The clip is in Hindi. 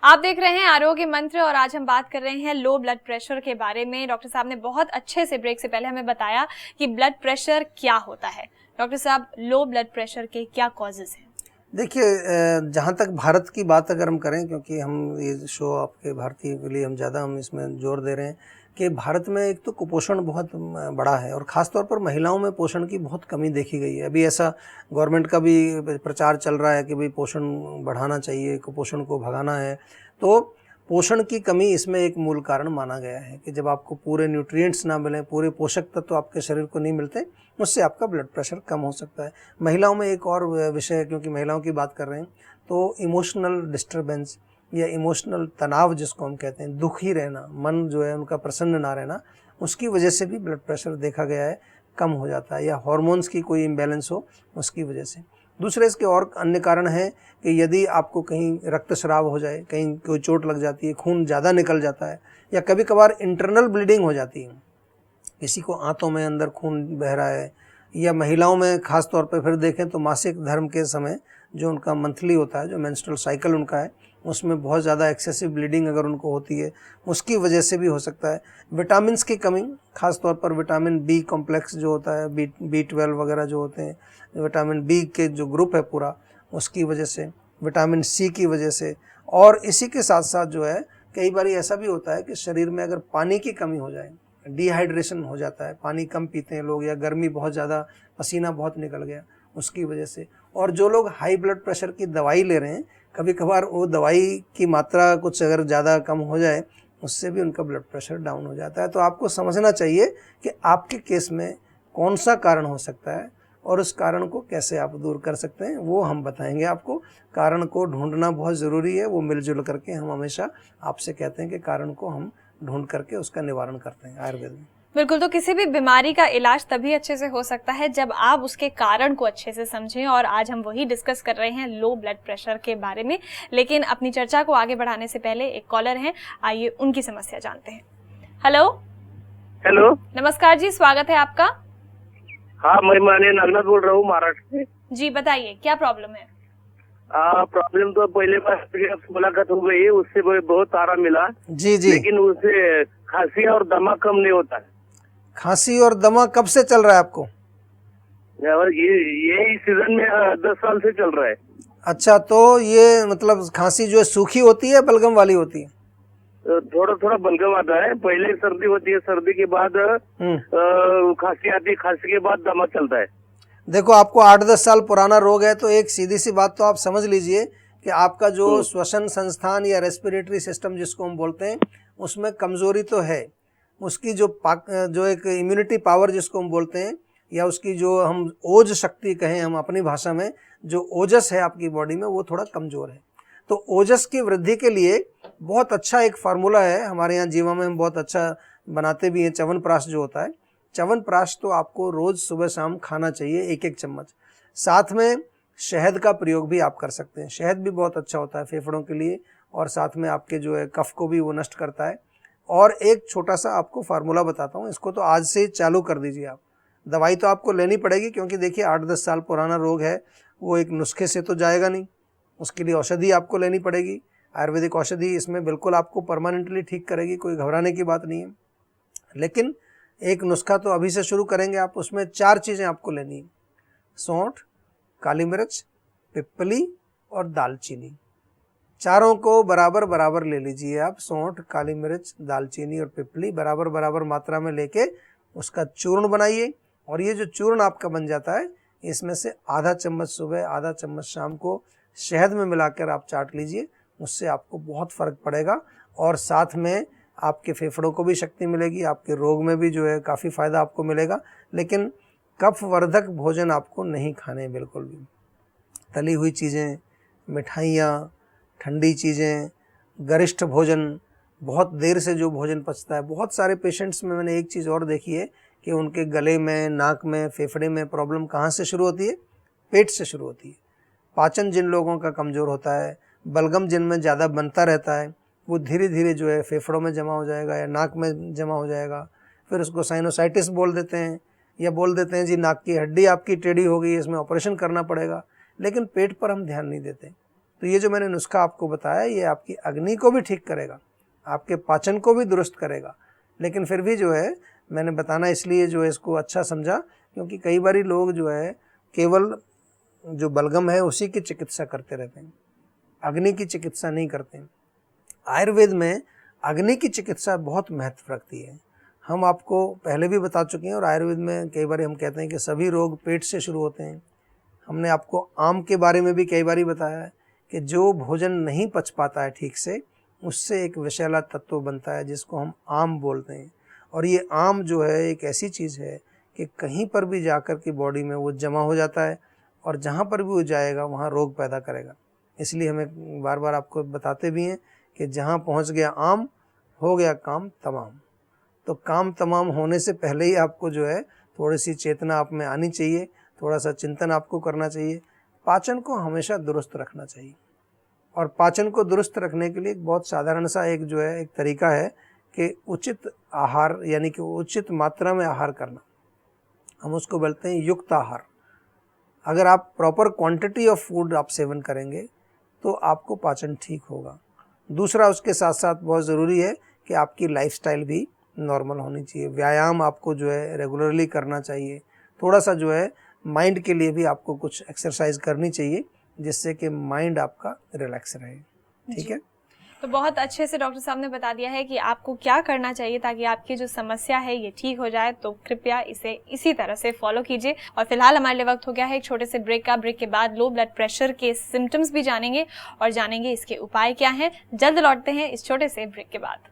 आप देख रहे हैं आरोग्य मंत्र और आज हम बात कर रहे हैं लो ब्लड प्रेशर के बारे में। डॉक्टर साहब ने बहुत अच्छे से ब्रेक से पहले हमें बताया कि ब्लड प्रेशर क्या होता है। डॉक्टर साहब, लो ब्लड प्रेशर के क्या कॉजेज हैं? देखिए, जहाँ तक भारत की बात अगर हम करें, क्योंकि हम ये शो आपके भारतीय के लिए हम इसमें जोर दे रहे हैं कि भारत में एक तो कुपोषण बहुत बड़ा है और ख़ास तौर पर महिलाओं में पोषण की बहुत कमी देखी गई है। अभी ऐसा गवर्नमेंट का भी प्रचार चल रहा है कि भाई पोषण बढ़ाना चाहिए, कुपोषण को भगाना है। तो पोषण की कमी इसमें एक मूल कारण माना गया है कि जब आपको पूरे न्यूट्रिएंट्स ना मिलें, पूरे पोषक तत्व आपके शरीर को नहीं मिलते, उससे आपका ब्लड प्रेशर कम हो सकता है। महिलाओं में एक और विषय है, क्योंकि महिलाओं की बात कर रहे हैं, तो इमोशनल डिस्टर्बेंस या इमोशनल तनाव जिसको हम कहते हैं, दुखी रहना, मन जो है उनका प्रसन्न ना रहना, उसकी वजह से भी ब्लड प्रेशर देखा गया है कम हो जाता है, या हार्मोन्स की कोई इम्बैलेंस हो उसकी वजह से। दूसरे इसके और अन्य कारण हैं कि यदि आपको कहीं रक्तस्राव हो जाए, कहीं कोई चोट लग जाती है, खून ज़्यादा निकल जाता है, या कभी कभार इंटरनल ब्लीडिंग हो जाती है, किसी को आंतों में अंदर खून बह रहा है, या महिलाओं में ख़ास तौर पे फिर देखें तो मासिक धर्म के समय जो उनका मंथली होता है, जो मेंस्ट्रुअल साइकिल उनका है, उसमें बहुत ज़्यादा एक्सेसिव ब्लीडिंग अगर उनको होती है, उसकी वजह से भी हो सकता है। विटामिन्स की कमी, ख़ास तौर पर विटामिन बी कॉम्प्लेक्स जो होता है, बी 12 वगैरह जो होते हैं, विटामिन बी के जो ग्रुप है पूरा, उसकी वजह से, विटामिन सी की वजह से। और इसी के साथ साथ जो है, कई बार ऐसा भी होता है कि शरीर में अगर पानी की कमी हो जाए, डिहाइड्रेशन हो जाता है, पानी कम पीते हैं लोग, या गर्मी बहुत ज़्यादा, पसीना बहुत निकल गया, उसकी वजह से। और जो लोग हाई ब्लड प्रेशर की दवाई ले रहे हैं, कभी कभार वो दवाई की मात्रा कुछ अगर ज़्यादा कम हो जाए, उससे भी उनका ब्लड प्रेशर डाउन हो जाता है। तो आपको समझना चाहिए कि आपके केस में कौन सा कारण हो सकता है और उस कारण को कैसे आप दूर कर सकते हैं, वो हम बताएंगे आपको। कारण को ढूंढना बहुत ज़रूरी है, वो मिलजुल करके हम हमेशा आपसे कहते हैं कि कारण को हम ढूंढ करके उसका निवारण करते हैं आयुर्वेद में। बिल्कुल। तो किसी भी बीमारी का इलाज तभी अच्छे से हो सकता है जब आप उसके कारण को अच्छे से समझें, और आज हम वही डिस्कस कर रहे हैं, लो ब्लड प्रेशर के बारे में। लेकिन अपनी चर्चा को आगे बढ़ाने से पहले एक कॉलर हैं, आइए उनकी समस्या जानते हैं। हेलो हेलो, नमस्कार जी, स्वागत है आपका। हाँ, मैं माननीय नागनाथ बोल रहा हूँ महाराष्ट्र से। जी बताइए, क्या प्रॉब्लम है? प्रॉब्लम तो पहले बार मुलाकात हो गई, उससे बहुत आराम मिला। जी जी। लेकिन उससे खांसी और दमा कम नहीं होता है। खांसी और दमा कब से चल रहा है आपको? और ये सीजन में 10 साल से चल रहा है। अच्छा, तो ये मतलब खांसी जो है सूखी होती है, बलगम वाली होती है? थोड़ा थोड़ा बलगम आता है, पहले सर्दी होती है, सर्दी के बाद खांसी आती है, खांसी के बाद दमा चलता है। देखो, आपको 8-10 साल पुराना रोग है, तो एक सीधी सी बात तो आप समझ लीजिए कि आपका जो श्वसन संस्थान या रेस्पिरेटरी सिस्टम जिसको हम बोलते हैं, उसमें कमजोरी तो है। उसकी जो एक इम्यूनिटी पावर जिसको हम बोलते हैं, या उसकी जो हम ओज शक्ति कहें हम अपनी भाषा में, जो ओजस है आपकी बॉडी में, वो थोड़ा कमज़ोर है। तो ओजस की वृद्धि के लिए बहुत अच्छा एक फार्मूला है हमारे यहाँ जीवा में, हम बहुत अच्छा बनाते भी हैं, च्यवनप्राश जो होता है। च्यवनप्राश तो आपको रोज़ सुबह शाम खाना चाहिए, 1-1 चम्मच। साथ में शहद का प्रयोग भी आप कर सकते हैं। शहद भी बहुत अच्छा होता है फेफड़ों के लिए, और साथ में आपके जो है कफ को भी वो नष्ट करता है। और एक छोटा सा आपको फार्मूला बताता हूँ, इसको तो आज से चालू कर दीजिए आप। दवाई तो आपको लेनी पड़ेगी, क्योंकि देखिए 8-10 साल पुराना रोग है, वो एक नुस्खे से तो जाएगा नहीं, उसके लिए औषधि आपको लेनी पड़ेगी। आयुर्वेदिक औषधि इसमें बिल्कुल आपको परमानेंटली ठीक करेगी, कोई घबराने की बात नहीं है। लेकिन एक नुस्खा तो अभी से शुरू करेंगे आप, उसमें 4 चीज़ें आपको लेनी है: सौंठ, काली मिर्च, पिप्पली और दालचीनी। चारों को बराबर बराबर ले लीजिए आप। सौंठ, काली मिर्च, दालचीनी और पिप्पली बराबर बराबर मात्रा में लेके उसका चूर्ण बनाइए। और ये जो चूर्ण आपका बन जाता है, इसमें से आधा चम्मच सुबह, आधा चम्मच शाम को शहद में मिलाकर आप चाट लीजिए। उससे आपको बहुत फ़र्क पड़ेगा, और साथ में आपके फेफड़ों को भी शक्ति मिलेगी, आपके रोग में भी जो है काफ़ी फ़ायदा आपको मिलेगा। लेकिन कफवर्धक भोजन आपको नहीं खाने बिल्कुल भी। तली हुई चीज़ें, मिठाइयाँ, ठंडी चीज़ें, गरिष्ठ भोजन, बहुत देर से जो भोजन पचता है। बहुत सारे पेशेंट्स में मैंने एक चीज़ और देखी है कि उनके गले में, नाक में, फेफड़े में प्रॉब्लम कहाँ से शुरू होती है? पेट से शुरू होती है। पाचन जिन लोगों का कमज़ोर होता है, बलगम जिनमें ज़्यादा बनता रहता है, वो धीरे धीरे जो है फेफड़ों में जमा हो जाएगा या नाक में जमा हो जाएगा। फिर उसको साइनोसाइटिस बोल देते हैं, या बोल देते हैं जी नाक की हड्डी आपकी टेढ़ी हो गई है, इसमें ऑपरेशन करना पड़ेगा। लेकिन पेट पर हम ध्यान नहीं देते। तो ये जो मैंने नुस्खा आपको बताया ये आपकी अग्नि को भी ठीक करेगा, आपके पाचन को भी दुरुस्त करेगा। लेकिन फिर भी जो है मैंने बताना इसलिए जो है इसको अच्छा समझा, क्योंकि कई बारी लोग जो है केवल जो बलगम है उसी की चिकित्सा करते रहते हैं, अग्नि की चिकित्सा नहीं करते हैं। आयुर्वेद में अग्नि की चिकित्सा बहुत महत्व रखती है। हम आपको पहले भी बता चुके हैं, और आयुर्वेद में कई बार हम कहते हैं कि सभी रोग पेट से शुरू होते हैं। हमने आपको आम के बारे में भी कई बार बताया है कि जो भोजन नहीं पच पाता है ठीक से, उससे एक विषैला तत्व बनता है जिसको हम आम बोलते हैं। और ये आम जो है एक ऐसी चीज़ है कि कहीं पर भी जाकर के बॉडी में वो जमा हो जाता है, और जहाँ पर भी वो जाएगा वहाँ रोग पैदा करेगा। इसलिए हमें बार बार आपको बताते भी हैं कि जहाँ पहुँच गया आम, हो गया काम तमाम। तो काम तमाम होने से पहले ही आपको जो है थोड़ी सी चेतना आप में आनी चाहिए, थोड़ा सा चिंतन आपको करना चाहिए। पाचन को हमेशा दुरुस्त रखना चाहिए, और पाचन को दुरुस्त रखने के लिए एक बहुत साधारण सा एक जो है एक तरीका है कि उचित आहार, यानी कि उचित मात्रा में आहार करना। हम उसको बोलते हैं युक्त आहार। अगर आप प्रॉपर क्वांटिटी ऑफ फूड आप सेवन करेंगे तो आपको पाचन ठीक होगा। दूसरा उसके साथ साथ बहुत ज़रूरी है कि आपकी लाइफस्टाइल भी नॉर्मल होनी चाहिए। व्यायाम आपको जो है रेगुलरली करना चाहिए। थोड़ा सा जो है माइंड के लिए भी आपको कुछ एक्सरसाइज करनी चाहिए, जिससे कि माइंड आपका रिलैक्स रहे। ठीक है, तो बहुत अच्छे से डॉक्टर साहब ने बता दिया है कि आपको क्या करना चाहिए ताकि आपकी जो समस्या है ये ठीक हो जाए। तो कृपया इसे इसी तरह से फॉलो कीजिए। और फिलहाल हमारे लिए वक्त हो गया है एक छोटे से ब्रेक का। ब्रेक के बाद लो ब्लड प्रेशर के सिम्टम्स भी जानेंगे और जानेंगे इसके उपाय क्या हैं। जल्द लौटते हैं इस छोटे से ब्रेक के बाद।